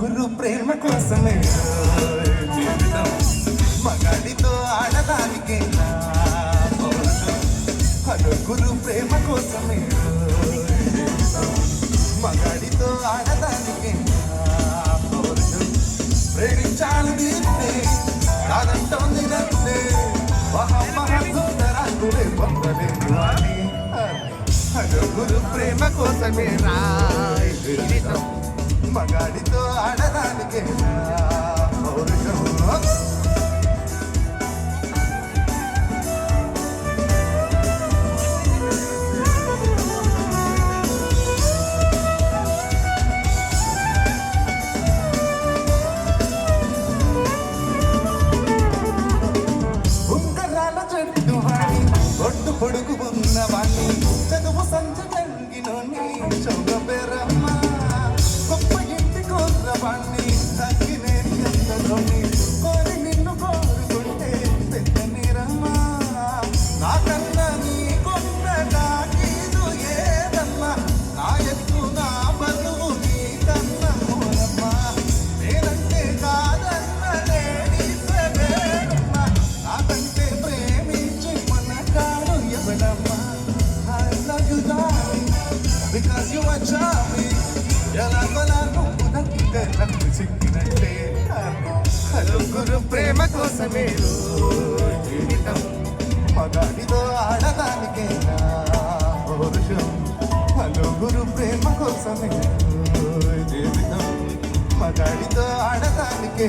గురు ప్రేమ కోసమే జీవితం మగాడితో ఆడదానికే గురు ప్రేమ కోసమే జీవితం మగాడితో ఆడదానికే ప్రేమించాలి దీన్నే కాదంటోంది నన్నే మహామహసుందరాకులే పొందలేదు అని గురు ప్రేమ కోసమే రాయ్ జీవితం మగాడితో ఆడదానికే పౌరుషం ఉంగరాల చెట్టు వాణి ఒట్టు పొడుగు ఉన్నవాణ్ణి చదువు సంచ కలిగినోని చౌగ పేరమ్మ గొప్ప ఇంటి కోరవాణ్ణి తగ్గినే ఎంతలోని కోరి నిన్ను కోరుకుంటే పెద్ద నీరమ్మా నాకన్నా నీ కొండ నాకీదు ఏదమ్మా నా ఎత్తు నా బరువు నీ కన్న మూలమ్మా నేనంటే కాదన్న లేడీసమ్మా నాకంటే ప్రేమించి మన కాడు ఎవడమ్మా I love you darling because you are charming ఎలాగోలా నువ్వు నక్కితే నన్ను చిక్కినట్టే గురు ప్రేమ కోసమే జీవితం మగాడితో ఆడదానికే పౌరుషం గురు ప్రేమ కోసమే జీవితం మగాడితో ఆడదానికే